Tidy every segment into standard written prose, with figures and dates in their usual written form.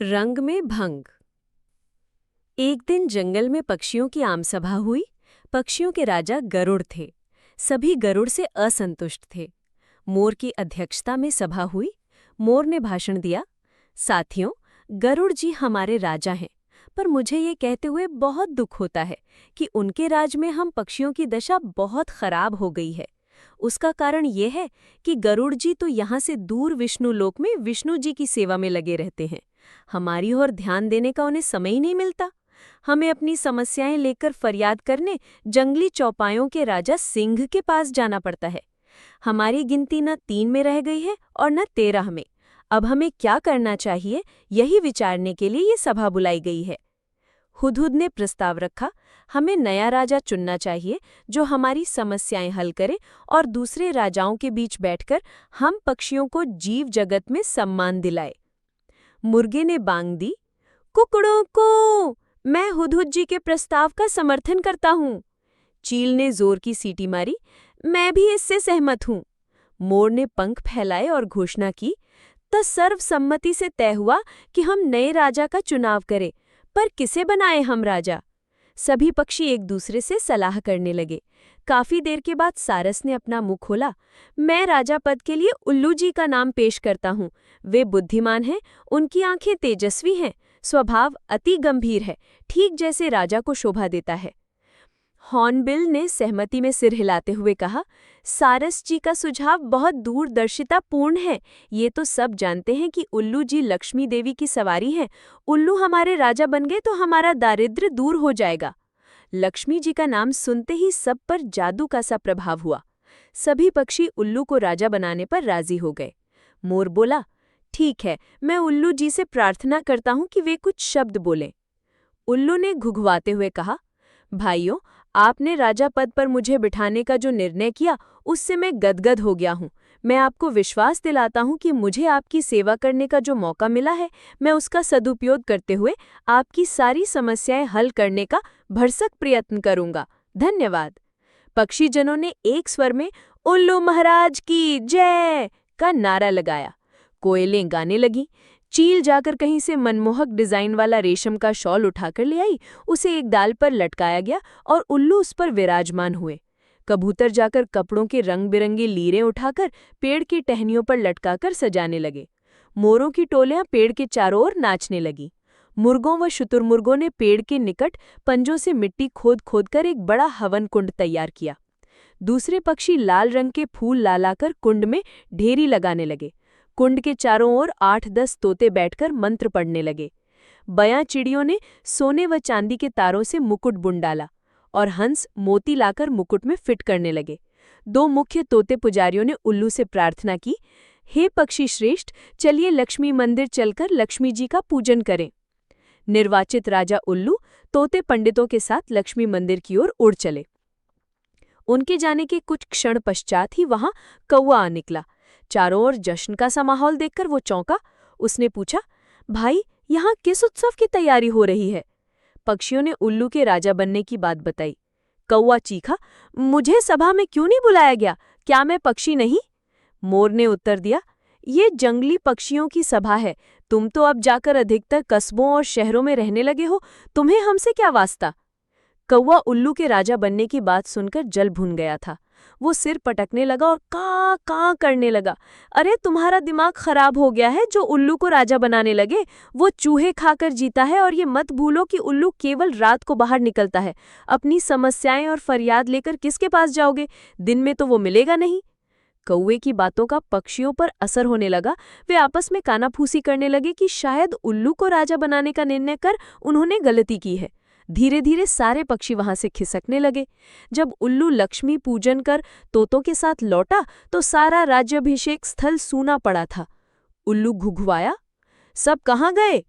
रंग में भंग। एक दिन जंगल में पक्षियों की आमसभा हुई। पक्षियों के राजा गरुड़ थे। सभी गरुड़ से असंतुष्ट थे। मोर की अध्यक्षता में सभा हुई। मोर ने भाषण दिया, साथियों, गरुड़ जी हमारे राजा हैं, पर मुझे ये कहते हुए बहुत दुख होता है कि उनके राज में हम पक्षियों की दशा बहुत खराब हो गई है। उसका कारण ये है कि गरुड़ जी तो यहाँ से दूर विष्णु लोक में विष्णु जी की सेवा में लगे रहते हैं। हमारी ओर ध्यान देने का उन्हें समय ही नहीं मिलता। हमें अपनी समस्याएं लेकर फरियाद करने जंगली चौपायों के राजा सिंह के पास जाना पड़ता है। हमारी गिनती न 3 में रह गई है और न 13 में। अब हमें क्या करना चाहिए, यही विचारने के लिए ये सभा बुलाई गई है। हुदहुद ने प्रस्ताव रखा, हमें नया राजा चुनना चाहिए जो हमारी समस्याएं हल करे और दूसरे राजाओं के बीच बैठकर हम पक्षियों को जीव जगत में सम्मान दिलाए। मुर्गे ने बांग दी, कुकड़ों को, मैं हुदहुद जी के प्रस्ताव का समर्थन करता हूँ। चील ने जोर की सीटी मारी, मैं भी इससे सहमत हूँ। मोर ने पंख फैलाए और घोषणा की, तो सर्वसम्मति से तय हुआ कि हम नए राजा का चुनाव करें, पर किसे बनाए हम राजा? सभी पक्षी एक दूसरे से सलाह करने लगे। काफी देर के बाद सारस ने अपना मुंह खोला, मैं राजा पद के लिए उल्लू जी का नाम पेश करता हूँ। वे बुद्धिमान हैं, उनकी आंखें तेजस्वी हैं, स्वभाव अति गंभीर है, ठीक जैसे राजा को शोभा देता है। हॉर्नबिल ने सहमति में सिर हिलाते हुए कहा, सारस जी का सुझाव बहुत दूरदर्शितापूर्ण है। ये तो सब जानते हैं कि उल्लू जी लक्ष्मी देवी की सवारी हैं। उल्लू हमारे राजा बन गए तो हमारा दारिद्र्य दूर हो जाएगा। लक्ष्मी जी का नाम सुनते ही सब पर जादू का सा प्रभाव हुआ। सभी पक्षी उल्लू को राजा बनाने पर राजी हो गए। मोर बोला, ठीक है, मैं उल्लू जी से प्रार्थना करता हूँ कि वे कुछ शब्द बोलें। उल्लू ने घुघुआते हुए कहा, भाइयों, आपने राजा पद पर मुझे बिठाने का जो निर्णय किया उससे मैं गदगद हो गया हूँ। मैं आपको विश्वास दिलाता हूँ कि मुझे आपकी सेवा करने का जो मौका मिला है, मैं उसका सदुपयोग करते हुए आपकी सारी समस्याएं हल करने का भरसक प्रयत्न करूंगा। धन्यवाद। पक्षीजनों ने एक स्वर में उल्लू महाराज की जय का नारा लगाया। कोयलें गाने लगीं। चील जाकर कहीं से मनमोहक डिजाइन वाला रेशम का शॉल उठाकर ले आई। उसे एक डाल पर लटकाया गया और उल्लू उस पर विराजमान हुए। कबूतर जाकर कपड़ों के रंग बिरंगी लीरें उठाकर पेड़ की टहनियों पर लटकाकर सजाने लगे। मोरों की टोलियां पेड़ के चारों ओर नाचने लगी। मुर्गों व शुतुरमुर्गों ने पेड़ के निकट पंजों से मिट्टी खोद खोद कर एक बड़ा हवन कुंड तैयार किया। दूसरे पक्षी लाल रंग के फूल ला लाकर कुंड में ढेरी लगाने लगे। कुंड के चारों ओर 8-10 तोते बैठकर मंत्र पढ़ने लगे। बयां चिड़ियों ने सोने व चांदी के तारों से मुकुट बुन डाला और हंस मोती लाकर मुकुट में फिट करने लगे। 2 मुख्य तोते पुजारियों ने उल्लू से प्रार्थना की, हे पक्षी श्रेष्ठ, चलिए लक्ष्मी मंदिर चलकर लक्ष्मी जी का पूजन करें। निर्वाचित राजा उल्लू तोते पंडितों के साथ लक्ष्मी मंदिर की ओर उड़ चले। उनके जाने के कुछ क्षण पश्चात ही वहां कौवा आ निकला। चारों ओर जश्न का सा माहौल देखकर वो चौंका। उसने पूछा, भाई, यहाँ किस उत्सव की तैयारी हो रही है? पक्षियों ने उल्लू के राजा बनने की बात बताई। कौवा चीखा, मुझे सभा में क्यों नहीं बुलाया गया? क्या मैं पक्षी नहीं? मोर ने उत्तर दिया, ये जंगली पक्षियों की सभा है। तुम तो अब जाकर अधिकतर कस्बों और शहरों में रहने लगे हो, तुम्हें हमसे क्या वास्ता? कौवा उल्लू के राजा बनने की बात सुनकर जल भुन गया था। वो सिर पटकने लगा और kaa kaa करने लगा। अरे, तुम्हारा दिमाग खराब हो गया है जो उल्लू को राजा बनाने लगे। वो चूहे खाकर जीता है और ये मत भूलो कि उल्लू केवल रात को बाहर निकलता है। अपनी समस्याएं और फरियाद लेकर किसके पास जाओगे? दिन में तो वो मिलेगा नहीं। कौवे की बातों का पक्षियों पर असर होने लगा। वे आपस में कानाफूसी करने लगे कि शायद उल्लू को राजा बनाने का निर्णय कर उन्होंने गलती की है। धीरे धीरे सारे पक्षी वहां से खिसकने लगे। जब उल्लू लक्ष्मी पूजन कर तोतों के साथ लौटा तो सारा राज्याभिषेक स्थल सूना पड़ा था। उल्लू घुघुआया, सब कहाँ गए?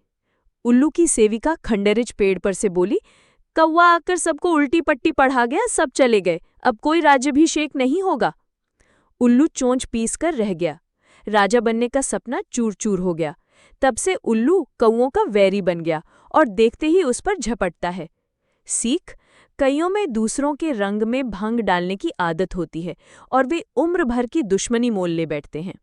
उल्लू की सेविका खंडरिज पेड़ पर से बोली, कौवा आकर सबको उल्टी पट्टी पढ़ा गया, सब चले गए, अब कोई राज्याभिषेक नहीं होगा। उल्लू चोंच पीस कर रह गया। राजा बनने का सपना चूर चूर हो गया। तब से उल्लू कौओं का वैरी बन गया और देखते ही उस पर झपटता है। सीख, कईयों में दूसरों के रंग में भंग डालने की आदत होती है और वे उम्र भर की दुश्मनी मोल ले बैठते हैं।